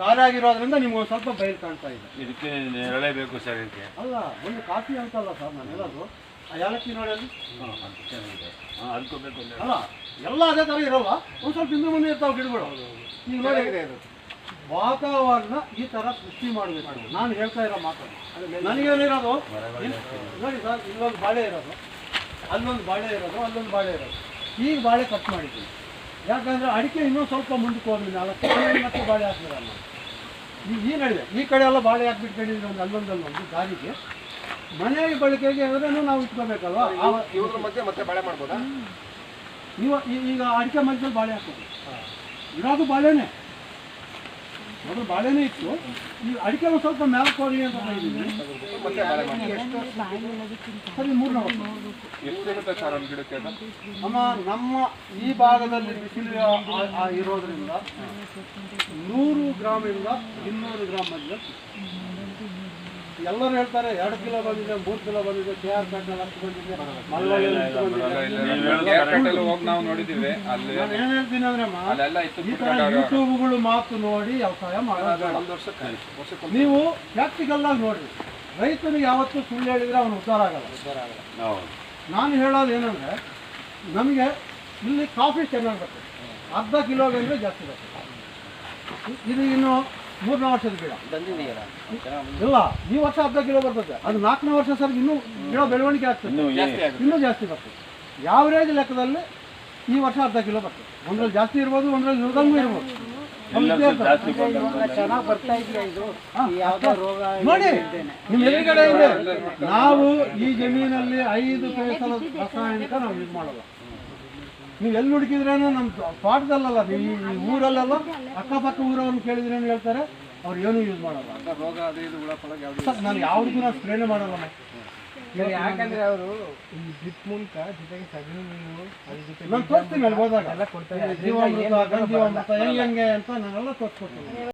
ದಾರಾಗಿರೋದ್ರಿಂದ ನಿಮ್ಗೆ ಒಂದು ಸ್ವಲ್ಪ ಬಯಲು ಕಾಣ್ತಾ ಇದೆ. ಇದಕ್ಕೆ ನೆರಳೇ ಬೇಕು ಸರ್. ಇದಕ್ಕೆ ಅಲ್ಲ ಒಂದು ಕಾಫಿ ಅಂತಲ್ಲ ಸರ್, ನಾನು ಹೇಳೋದು ಆ ಏಲಕ್ಕಿ ನೋಡಿ ಅಲ್ಲಿ ಅನ್ಕೋಬೇಕು ಅಲ್ಲ, ಎಲ್ಲ ಅದೇ ಥರ ಇರೋಲ್ಲ, ಒಂದು ಸ್ವಲ್ಪ ಹಿಂದೆ ಮುಂದೆ ಇರ್ತಾವೆ ಗಿಡಗಳು. ಈಗ ನೋಡಿ ವಾತಾವರಣ ಈ ಥರ ಸೃಷ್ಟಿ ಮಾಡಬೇಕು. ನಾನು ಹೇಳ್ತಾ ಇರೋ ಮಾತು ನನಗೇನಿರೋದು ನೋಡಿ ಸರ್, ಇಲ್ಲೊಂದು ಬಾಳೆ ಇರೋದು, ಅಲ್ಲೊಂದು ಬಾಳೆ ಇರೋದು, ಅಲ್ಲೊಂದು ಬಾಳೆ ಇರೋದು. ಈಗ ಬಾಳೆ ಕಟ್ ಮಾಡಿದ್ದೀನಿ, ಯಾಕಂದರೆ ಅಡಿಕೆ ಇನ್ನೂ ಸ್ವಲ್ಪ ಮುಂದಕ್ಕೆ ಹೋಗಲಿ, ಮತ್ತೆ ಬಾಳೆ ಹಾಕ್ಬಿಡಲ್ಲ. ಈ ನಡುವೆ ಈ ಕಡೆ ಎಲ್ಲ ಬಾಳೆ ಹಾಕ್ಬಿಟ್ಕೊಂಡಿದ್ರೆ ಒಂದು ಅಲ್ಲೊಂದು ದಾರಿಗೆ ಮನೆಗೆ ಬಳಕೆಗೆ ಅದನ್ನು ನಾವು ಇಟ್ಕೋಬೇಕಲ್ವ. ಇವ್ರ ಮಧ್ಯೆ ಮತ್ತೆ ಬಾಳೆ ಮಾಡ್ಬೋದಾ? ನೀವು ಈಗ ಅಡಿಕೆ ಮಧ್ಯದಲ್ಲಿ ಬಾಳೆ ಹಾಕೋದು, ಇರೋದು ಬಾಳೆನೇ, ಮೊದಲು ಬಾಳೆನೇ ಇತ್ತು. ಈ ಅಡಿಕೆ ಒಂದು ಸ್ವಲ್ಪ ಮ್ಯಾಲ್ಕೋರಿ ಅಂತ ಇದ್ದೀನಿ. ಸರಿ 3 ಗಿಡಕ್ಕೆ ನಮ್ಮ ಈ ಭಾಗದಲ್ಲಿ ಬಿಸಿಲು ಇರೋದ್ರಿಂದ 100 ಗ್ರಾಮಿಂದ 200 ಗ್ರಾಮ್ ಮಧ್ಯೆ. ಎಲ್ಲರೂ ಹೇಳ್ತಾರೆ 2 ಕಿಲೋ ಬಂದಿದೆ, 3 ಕಿಲೋ ಬಂದಿದೆ, KR ಪೇಟೆನಲ್ಲಿ ಅಷ್ಟು ಬಂದಿದೆ, ನಾವು ನೋಡಿದ್ದೀವಿ. ನಾನು ಏನು ಹೇಳ್ತೀನಿ ಅಂದ್ರೆ ಈ ಥರ ಯೂಟ್ಯೂಬ್ಗಳು ಮಾತು ನೋಡಿ ವ್ಯವಸಾಯ ಮಾಡೋದು. ನೀವು ಪ್ರಾಕ್ಟಿಕಲ್ ಆಗಿ ನೋಡ್ರಿ, ರೈತನಿಗೆ ಯಾವತ್ತೂ ಸುಳ್ಳು ಹೇಳಿದ್ರೆ ಅವನು ಉದ್ಧಾರ ಆಗಲ್ಲ. ನಾನು ಹೇಳೋದು ಏನಂದ್ರೆ, ನಮಗೆ ಇಲ್ಲಿ ಕಾಫಿ ಚೆನ್ನಾಗಿ ಬರ್ತದೆ, ಅರ್ಧ ಕಿಲೋಗೆ ಅಂದರೆ ಜಾಸ್ತಿ ಬರ್ತದೆ. ಇದು ಇನ್ನು 3ನೇ ವರ್ಷದ ಗಿಡ ಇಲ್ಲ, ಈ ವರ್ಷ ಅರ್ಧ ಕಿಲೋ ಬರ್ತದೆ, ಅದು 4ನೇ ವರ್ಷ ಸರ್ ಇನ್ನೂ ಗಿಡ ಬೆಳವಣಿಗೆ ಆಗ್ತದೆ, ಇನ್ನೂ ಜಾಸ್ತಿ ಬರ್ತದೆ. ಯಾವರೇಜ್ ಲೆಕ್ಕದಲ್ಲಿ ಈ ವರ್ಷ ಅರ್ಧ ಕಿಲೋ ಬರ್ತದೆ. ಒಂದ್ರಲ್ಲಿ ಜಾಸ್ತಿ ಇರ್ಬೋದು, ಒಂದ್ರಲ್ಲಿ ಇಳ್ದಂಗೂ ಇರ್ಬೋದು. ಚೆನ್ನಾಗಿ ಬರ್ತಾ ಇದೆಯಾ ಇದು? ನೋಡಿ ನಿಮ್ಮ ಎದುರುಗಡೆ ಇದೆ. ನಾವು ಈ ಜಮೀನಲ್ಲಿ 5 ಪೈಸಲ ರಾಸಾಯನಿಕ ನಾವು ಯೂಸ್ ಮಾಡಲ್ಲ. ನೀವು ಎಲ್ಲಿ ಹುಡುಕಿದ್ರೇನು ನಮ್ಮ ತೋಟದಲ್ಲಲ್ಲ, ನೀವು ಈ ಊರಲ್ಲೆಲ್ಲ ಅಕ್ಕಪಕ್ಕ ಊರವ್ರನ್ನ ಕೇಳಿದ್ರೇನು ಹೇಳ್ತಾರೆ, ಅವ್ರು ಏನೂ ಯೂಸ್ ಮಾಡಲ್ಲ. ರೋಗ ಅದೇ ಇದು ಹುಳ ಫಲ ನಾನು ಯಾವುದಕ್ಕೂ ನಾವು ಸ್ಪ್ರೇನೇ ಮಾಡಲ್ಲ. ಯಾಕಂದ್ರೆ ಅವರು ಈ ಡ್ರಿಪ್ ಮೂಲಕ ಜೊತೆಗೆ ಸಗಣಿ ನೀರು ಅದ್ರ ಜೊತೆ ನಾನು ತೋರಿಸ್ತೀನಿ ಅಲ್ಲಿ ಹೋದಾಗ ಎಲ್ಲ ಕೊಡ್ತಾರೆ. ಜೀವಾಮೃತ, ಗಂಜೀವಾಮೃತ ಹೆಂಗೆ ಅಂತ ನಾನೆಲ್ಲ ತೋರಿಸ್ಕೊಡ್ತೀನಿ.